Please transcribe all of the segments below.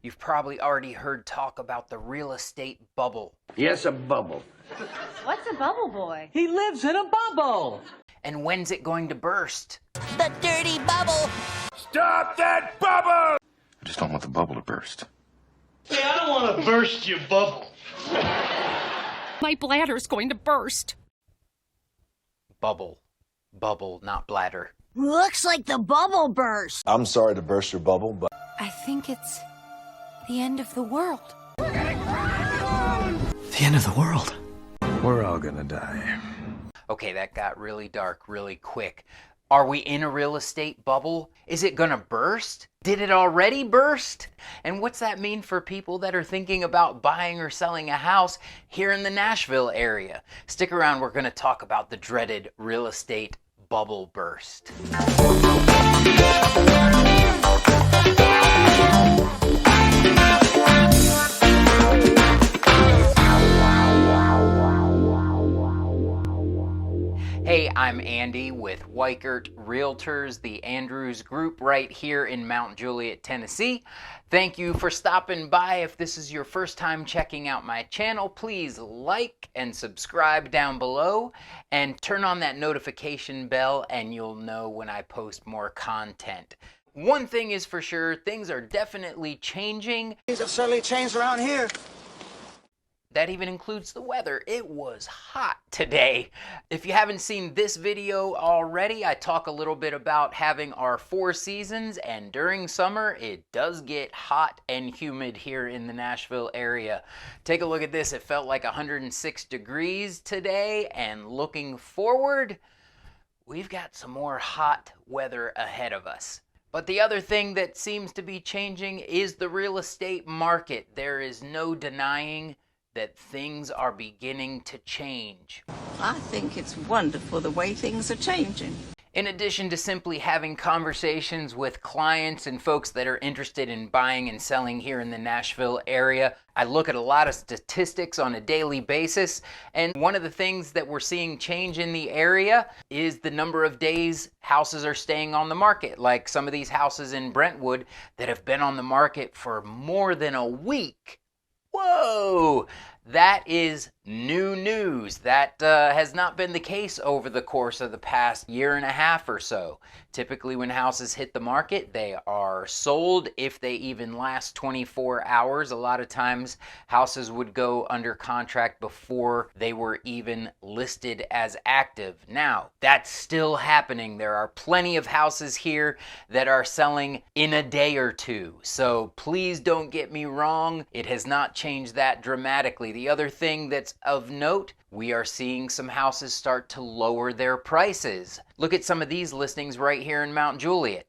You've probably already heard talk about the real estate bubble. Yes, a bubble. What's a bubble boy? He lives in a bubble. And when's it going to burst? The dirty bubble. Stop that bubble! I just don't want the bubble to burst. Hey, I don't want to burst your bubble. My bladder's going to burst. Bubble. Bubble, not bladder. Looks like the bubble burst. I'm sorry to burst your bubble, but I think it's the end of the world. The end of the world. we're all gonna die. Okay, that got really dark really quick. Are we in a real estate bubble? Is it gonna burst? Did it already burst? And what's that mean for people that are thinking about buying or selling a house here in the Nashville area? Stick around, we're gonna talk about the dreaded real estate bubble burst. Hey, I'm Andy with Weikert Realtors, the Andrews Group right here in Mount Juliet, Tennessee. Thank you for stopping by. If this is your first time checking out my channel, please like and subscribe down below and turn on that notification bell and you'll know when I post more content. One thing is for sure, things are definitely changing. Things have certainly changed around here. That even includes the weather. It was hot today. If you haven't seen this video already, I talk a little bit about having our 4 seasons, and during summer, it does get hot and humid here in the Nashville area. Take a look at this. It felt like 106 degrees today, and looking forward, we've got some more hot weather ahead of us. But the other thing that seems to be changing is the real estate market. There is no denying that things are beginning to change. I think it's wonderful the way things are changing. In addition to simply having conversations with clients and folks that are interested in buying and selling here in the Nashville area, I look at a lot of statistics on a daily basis, and one of the things that we're seeing change in the area is the number of days houses are staying on the market, like some of these houses in Brentwood that have been on the market for more than a week. Whoa, that is new news. That has not been the case over the course of the past year and a half or so. Typically when houses hit the market, they are sold if they even last 24 hours. A lot of times houses would go under contract before they were even listed as active. Now, that's still happening. There are plenty of houses here that are selling in a day or two. So please don't get me wrong. It has not changed that dramatically. The other thing that's of note, we are seeing some houses start to lower their prices. Look at some of these listings right here in Mount Juliet.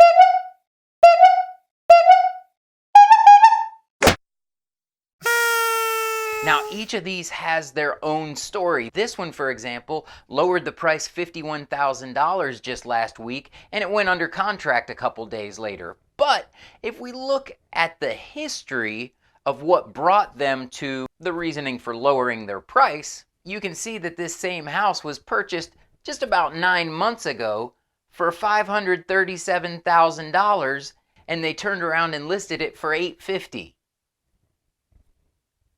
Now, each of these has their own story. This one, for example, lowered the price $51,000 just last week, and it went under contract a couple days later. But if we look at the history of what brought them to the reasoning for lowering their price, you can see that this same house was purchased just about 9 months ago for $537,000, and they turned around and listed it for $850,000.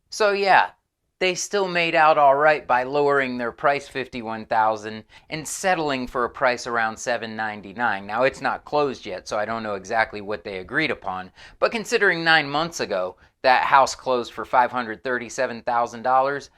So yeah, they still made out all right by lowering their price $51,000 and settling for a price around $799,000. Now it's not closed yet, so I don't know exactly what they agreed upon, but considering 9 months ago that house closed for $537,000,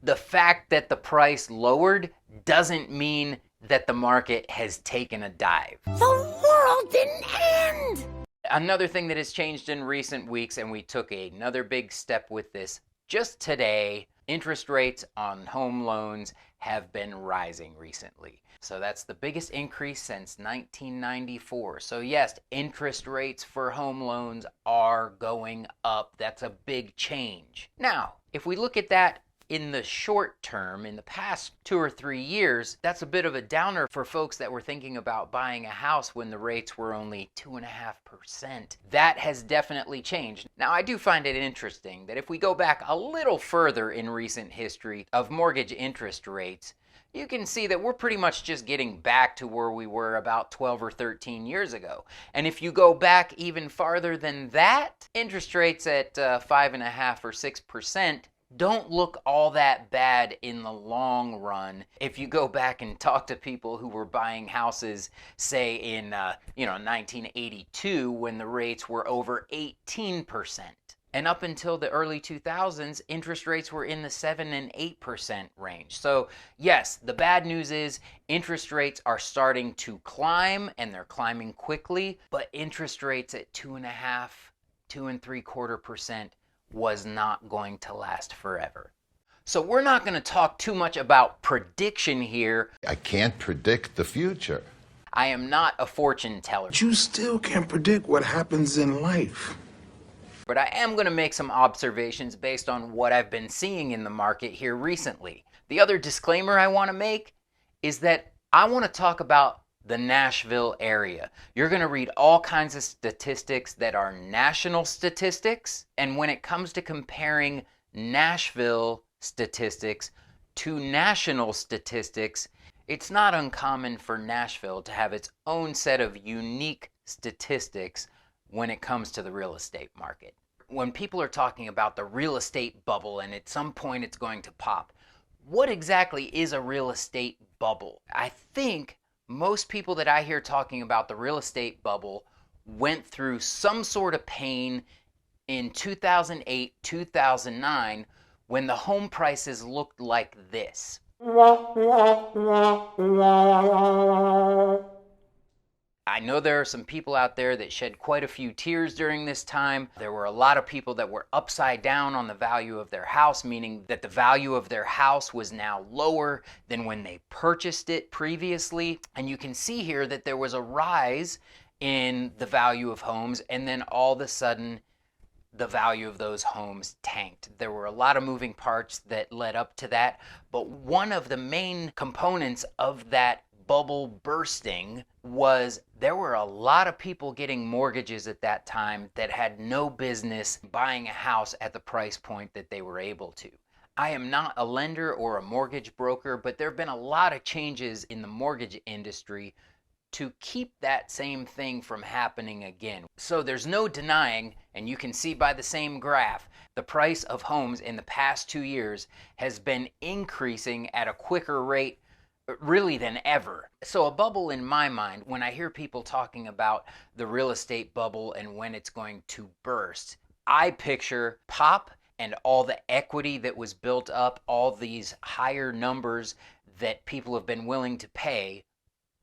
the fact that the price lowered doesn't mean that the market has taken a dive. The world didn't end! Another thing that has changed in recent weeks, and we took another big step with this just today, interest rates on home loans have been rising recently. So that's the biggest increase since 1994. So yes, interest rates for home loans are going up. That's a big change. Now, if we look at that in the short term, in the past 2 or 3 years, that's a bit of a downer for folks that were thinking about buying a house when the rates were only 2.5%. That has definitely changed. Now, I do find it interesting that if we go back a little further in recent history of mortgage interest rates, you can see that we're pretty much just getting back to where we were about 12 or 13 years ago. And if you go back even farther than that, interest rates at 5.5% or 6% don't look all that bad in the long run. If you go back and talk to people who were buying houses, say in 1982, when the rates were over 18%. And up until the early 2000s, interest rates were in the 7 and 8% range. So yes, the bad news is interest rates are starting to climb, and they're climbing quickly, but interest rates at 2.5%, 2.75% was not going to last forever. So we're not going to talk too much about prediction here. I can't predict the future. I am not a fortune teller. But you still can't predict what happens in life. But I am going to make some observations based on what I've been seeing in the market here recently. The other disclaimer I want to make is that I want to talk about the Nashville area. You're going to read all kinds of statistics that are national statistics, and when it comes to comparing Nashville statistics to national statistics, it's not uncommon for Nashville to have its own set of unique statistics when it comes to the real estate market. When people are talking about the real estate bubble and at some point it's going to pop, what exactly is a real estate bubble? I think most people that I hear talking about the real estate bubble went through some sort of pain in 2008, 2009, when the home prices looked like this. I know there are some people out there that shed quite a few tears during this time. There were a lot of people that were upside down on the value of their house, meaning that the value of their house was now lower than when they purchased it previously. And you can see here that there was a rise in the value of homes, and then all of a sudden the value of those homes tanked. There were a lot of moving parts that led up to that, but one of the main components of that bubble bursting was there were a lot of people getting mortgages at that time that had no business buying a house at the price point that they were able to. I am not a lender or a mortgage broker, but there have been a lot of changes in the mortgage industry to keep that same thing from happening again. So there's no denying, and you can see by the same graph, the price of homes in the past 2 years has been increasing at a quicker rate really than ever. So a bubble in my mind, when I hear people talking about the real estate bubble and when it's going to burst, I picture pop and all the equity that was built up, all these higher numbers that people have been willing to pay,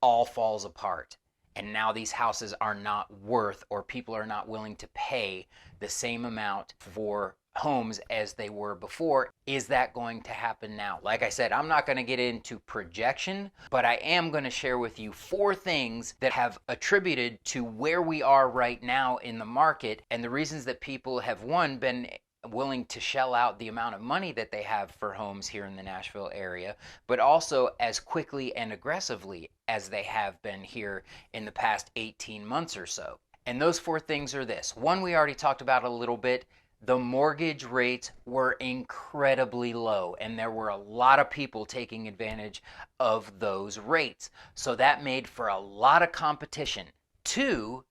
all falls apart. And now these houses are not worth, or people are not willing to pay the same amount for homes as they were before. Is that going to happen now? Like I said, I'm not going to get into projection, but I am going to share with you 4 things that have attributed to where we are right now in the market, and the reasons that people have, one, been willing to shell out the amount of money that they have for homes here in the Nashville area, but also as quickly and aggressively as they have been here in the past 18 months or so. And those 4 things are this. One, we already talked about a little bit. The mortgage rates were incredibly low, and there were a lot of people taking advantage of those rates. So that made for a lot of competition. 2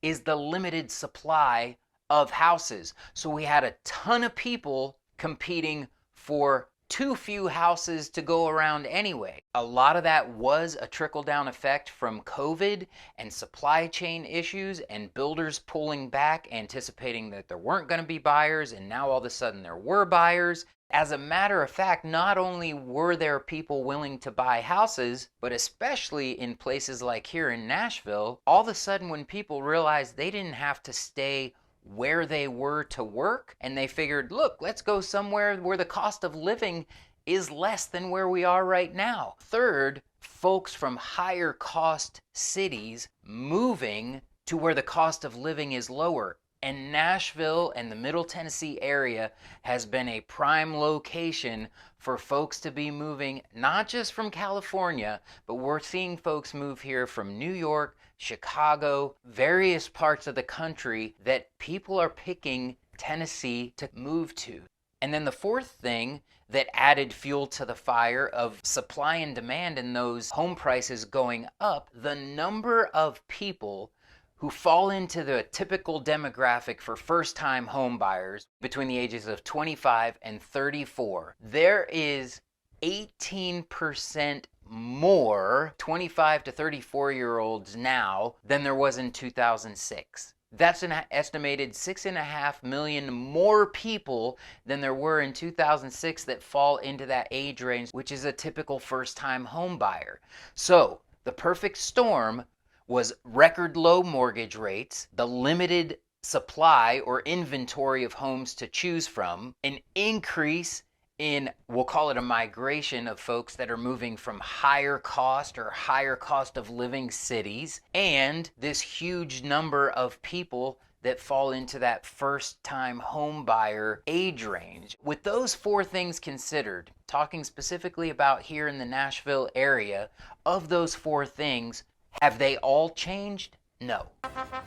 is the limited supply of houses. So we had a ton of people competing for too few houses to go around anyway. A lot of that was a trickle-down effect from COVID and supply chain issues and builders pulling back, anticipating that there weren't going to be buyers, and now all of a sudden there were buyers. As a matter of fact, not only were there people willing to buy houses, but especially in places like here in Nashville, all of a sudden when people realized they didn't have to stay where they were to work, and they figured, look, let's go somewhere where the cost of living is less than where we are right now. 3rd, folks from higher cost cities moving to where the cost of living is lower. And Nashville and the Middle Tennessee area has been a prime location for folks to be moving, not just from California, but we're seeing folks move here from New York, Chicago, various parts of the country, that people are picking Tennessee to move to. And then the fourth thing that added fuel to the fire of supply and demand and those home prices going up, the number of people who fall into the typical demographic for first-time home buyers between the ages of 25 and 34. There is 18% more 25 to 34-year-olds now than there was in 2006. That's an estimated 6.5 million more people than there were in 2006 that fall into that age range, which is a typical first-time home buyer. So the perfect storm was record low mortgage rates, the limited supply or inventory of homes to choose from, an increase in, we'll call it a migration of folks that are moving from higher cost or higher cost of living cities, and this huge number of people that fall into that first-time home buyer age range. With those four things considered, talking specifically about here in the Nashville area, of those four things, have they all changed? No.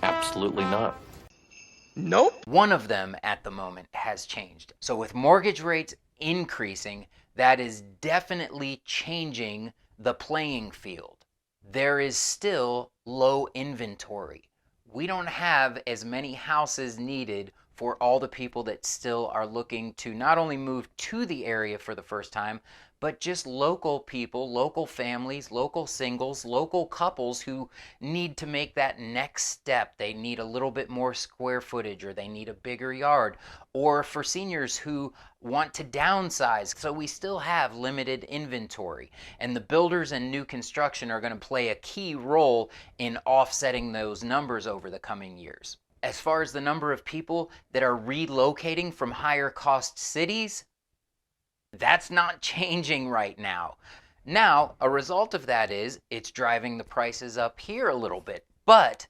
Absolutely not. Nope. One of them at the moment has changed. So with mortgage rates increasing, that is definitely changing the playing field. There is still low inventory. We don't have as many houses needed for all the people that still are looking to not only move to the area for the first time, but just local people, local families, local singles, local couples who need to make that next step. They need a little bit more square footage, or they need a bigger yard, or for seniors who want to downsize. So we still have limited inventory, and the builders and new construction are going to play a key role in offsetting those numbers over the coming years. As far as the number of people that are relocating from higher cost cities, that's not changing right now. Now, a result of that is it's driving the prices up here a little bit, but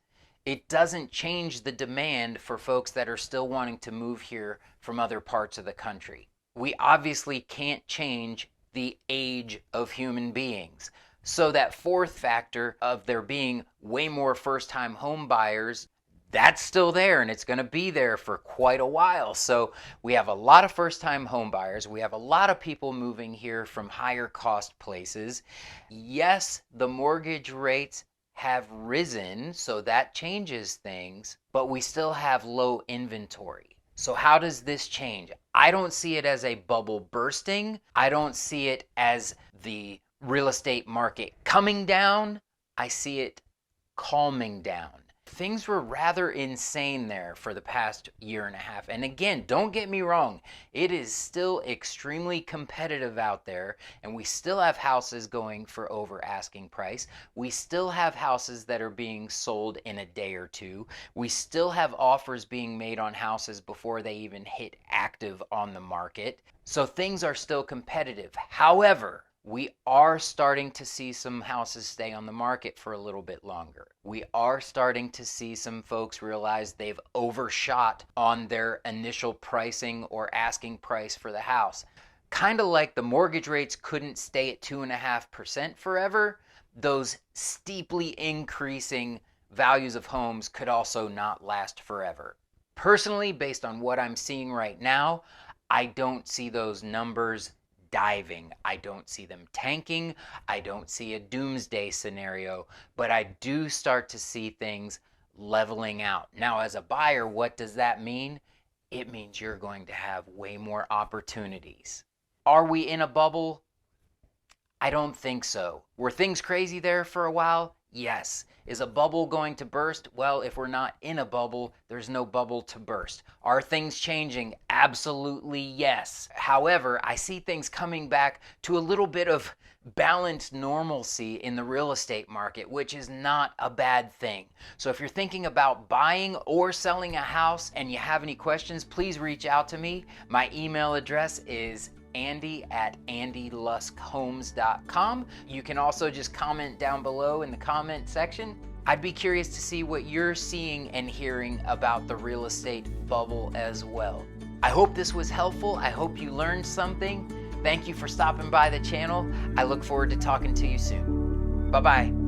it doesn't change the demand for folks that are still wanting to move here from other parts of the country. We obviously can't change the age of human beings. So that fourth factor of there being way more first-time home buyers, that's still there, and it's going to be there for quite a while. So we have a lot of first-time home buyers. We have a lot of people moving here from higher cost places. Yes, the mortgage rates have risen, so that changes things, but we still have low inventory. So how does this change? I don't see it as a bubble bursting. I don't see it as the real estate market coming down. I see it calming down. Things were rather insane there for the past year and a half. And again, don't get me wrong, it is still extremely competitive out there, and we still have houses going for over asking price. We still have houses that are being sold in a day or two. We still have offers being made on houses before they even hit active on the market. So things are still competitive. However, we are starting to see some houses stay on the market for a little bit longer. We are starting to see some folks realize they've overshot on their initial pricing or asking price for the house. Kind of like the mortgage rates couldn't stay at 2.5% forever, those steeply increasing values of homes could also not last forever. Personally, based on what I'm seeing right now, I don't see those numbers diving. I don't see them tanking. I don't see a doomsday scenario, but I do start to see things leveling out. Now, as a buyer, what does that mean? It means you're going to have way more opportunities. Are we in a bubble? I don't think so. Were things crazy there for a while? Yes. Is a bubble going to burst? Well, if we're not in a bubble, there's no bubble to burst. Are things changing? Absolutely yes. However, I see things coming back to a little bit of balanced normalcy in the real estate market, which is not a bad thing. So if you're thinking about buying or selling a house and you have any questions, please reach out to me. My email address is andy@andyluskhomes.com. You can also just comment down below in the comment section. I'd be curious to see what you're seeing and hearing about the real estate bubble as well. I hope this was helpful. I hope you learned something. Thank you for stopping by the channel. I look forward to talking to you soon. Bye-bye.